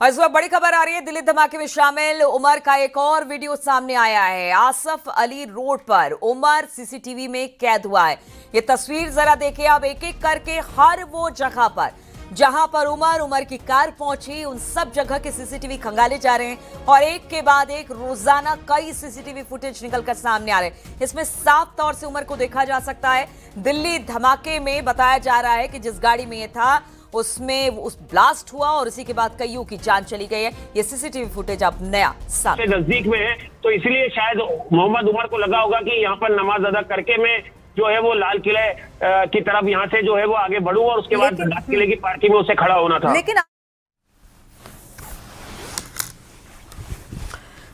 और इस वक्त बड़ी खबर आ रही है, दिल्ली धमाके में शामिल उमर का एक और वीडियो सामने आया है। आसफ अली रोड पर उमर सीसीटीवी में कैद हुआ है। ये तस्वीर जरा देखिए आप, एक एक करके हर वो जगह पर जहां पर उमर की कार पहुंची, उन सब जगह के सीसीटीवी खंगाले जा रहे हैं और एक के बाद एक रोजाना कई सीसीटीवी फुटेज निकलकर सामने आ रहे हैं। इसमें साफ तौर से उमर को देखा जा सकता है। दिल्ली धमाके में बताया जा रहा है कि जिस गाड़ी में ये था उसमें उस ब्लास्ट हुआ और इसी के बाद कईयों की जान चली गई है। ये सीसीटीवी फुटेज अब नया सामने नजदीक में है, तो इसलिए शायद मोहम्मद उमर को लगा होगा कि यहाँ पर नमाज अदा करके मैं जो है वो लाल किले की तरफ यहाँ से जो है वो आगे बढ़ूं और उसके बाद लाल किले की पार्किंग में उसे खड़ा होना था। लेकिन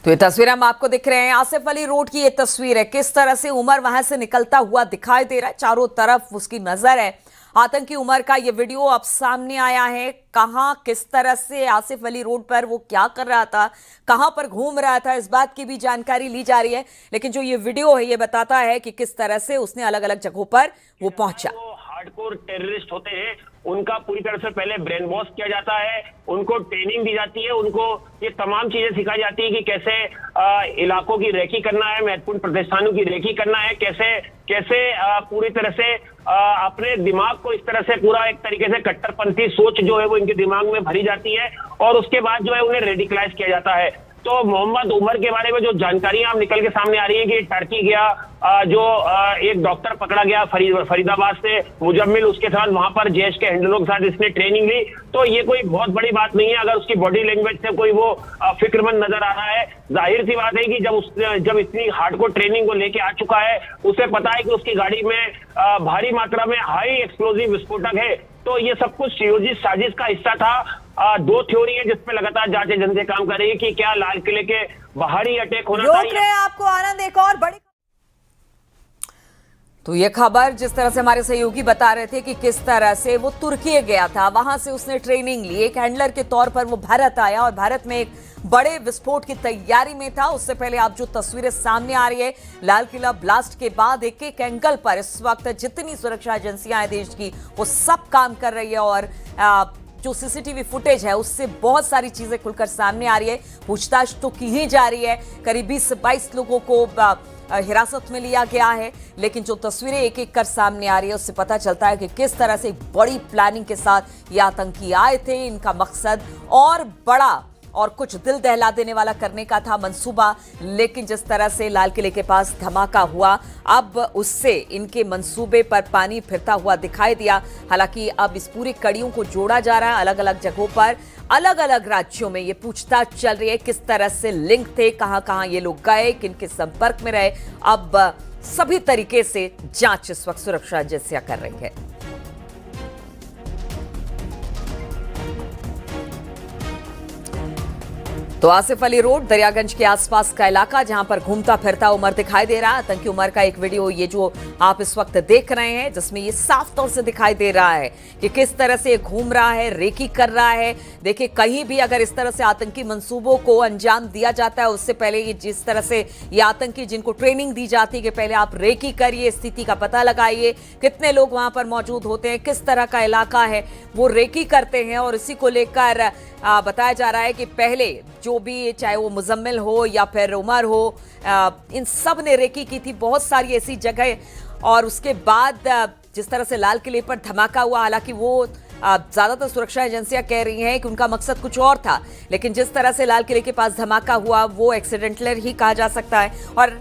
तो ये तस्वीर हम आपको दिख रहे हैं, आसिफ अली रोड की ये तस्वीर है। किस तरह से उमर वहां से निकलता हुआ दिखाई दे रहा है, चारों तरफ उसकी नजर है। आतंकी उमर का ये वीडियो अब सामने आया है। कहां किस तरह से आसिफ अली रोड पर वो क्या कर रहा था, कहां पर घूम रहा था, इस बात की भी जानकारी ली जा रही है। लेकिन जो ये वीडियो है ये बताता है कि किस तरह से उसने अलग अलग जगहों पर वो पहुंचा। हार्डकोर टेररिस्ट होते हैं, उनका पूरी तरह से पहले ब्रेन वॉश किया जाता है, उनको ट्रेनिंग दी जाती है, उनको ये तमाम चीजें सिखाई जाती है कि कैसे इलाकों की रेकी करना है, महत्वपूर्ण प्रतिष्ठानों की रेकी करना है, कैसे पूरी तरह से अपने दिमाग को इस तरह से पूरा एक तरीके से कट्टरपंथी सोच जो है वो इनके दिमाग में भरी जाती है और उसके बाद जो है उन्हें रेडिकलाइज किया जाता है। तो मोहम्मद उमर के बारे में जो जानकारियां अब निकल के सामने आ रही है कि टर्की गया, जो एक डॉक्टर पकड़ा गया फरीदाबाद से, मुजम्मिल, उसके साथ वहां पर जैश के हैंडलों के साथ इसने ट्रेनिंग ली। तो ये कोई बहुत बड़ी बात नहीं है अगर उसकी बॉडी लैंग्वेज से कोई वो फिक्रमंद नजर आ रहा है। जाहिर सी बात है कि जब इतनी हार्डकोर ट्रेनिंग को लेके आ चुका है, उसे पता है कि उसकी गाड़ी में भारी मात्रा में हाई एक्सप्लोजिव विस्फोटक है। तो ये सब कुछ सुयोजित साजिश का हिस्सा था। दो थ्योरी है जिसपे लगातार जांच एजेंसी काम कर रही है कि क्या लाल किले के बाहर ही अटैक होना रोक रहे हैं आपको आनंद, एक और बड़ी। तो ये खबर जिस तरह से हमारे सहयोगी बता रहे थे कि किस तरह से वो तुर्की गया था, वहां से उसने ट्रेनिंग ली, एक हैंडलर के तौर पर वो भारत आया और भारत में एक बड़े विस्फोट की तैयारी में था। उससे पहले आप जो तस्वीरें सामने आ रही है, लाल किला ब्लास्ट के बाद एक एक एंगल पर इस वक्त जितनी सुरक्षा एजेंसियां हैं देश की वो सब काम कर रही है और जो सीसीटीवी फुटेज है उससे बहुत सारी चीजें खुलकर सामने आ रही है। पूछताछ तो की ही जा रही है, करीब 20 से 22 लोगों को हिरासत में लिया गया है। लेकिन जो तस्वीरें एक एक कर सामने आ रही है उससे पता चलता है कि किस तरह से बड़ी प्लानिंग के साथ ये आतंकी आए थे। इनका मकसद और बड़ा और कुछ दिल दहला देने वाला करने का था मंसूबा, लेकिन जिस तरह से लाल किले के पास धमाका हुआ, अब उससे इनके मंसूबे पर पानी फिरता हुआ दिखाई दिया। हालांकि अब इस पूरी कड़ियों को जोड़ा जा रहा है, अलग अलग जगहों पर, अलग अलग राज्यों में ये पूछताछ चल रही है किस तरह से लिंक थे, कहां कहां ये लोग गए, किन के संपर्क में रहे। अब सभी तरीके से जांच इस वक्त सुरक्षा एजेंसियां कर रही है। तो आसिफ अली रोड, दरियागंज के आसपास का इलाका जहां पर घूमता फिरता उमर दिखाई दे रहा है। आतंकी उमर का एक वीडियो ये जो आप इस वक्त देख रहे हैं जिसमें ये साफ तौर से दिखाई दे रहा है कि किस तरह से घूम रहा है, रेकी कर रहा है। देखिए कहीं भी अगर इस तरह से आतंकी मंसूबों को अंजाम दिया जाता है उससे पहले ये जिस तरह से ये आतंकी जिनको ट्रेनिंग दी जाती है कि पहले आप रेकी करिए, स्थिति का पता लगाइए, कितने लोग वहां पर मौजूद होते हैं, किस तरह का इलाका है, वो रेकी करते हैं। और इसी को लेकर बताया जा रहा है कि पहले जो भी, चाहे वो मुजम्मिल हो या फिर उमर हो, इन सब ने रेकी की थी बहुत सारी ऐसी जगह। और उसके बाद जिस तरह से लाल किले पर धमाका हुआ, हालांकि वो ज्यादातर सुरक्षा एजेंसियां कह रही हैं कि उनका मकसद कुछ और था, लेकिन जिस तरह से लाल किले के पास धमाका हुआ वो एक्सीडेंटल ही कहा जा सकता है। और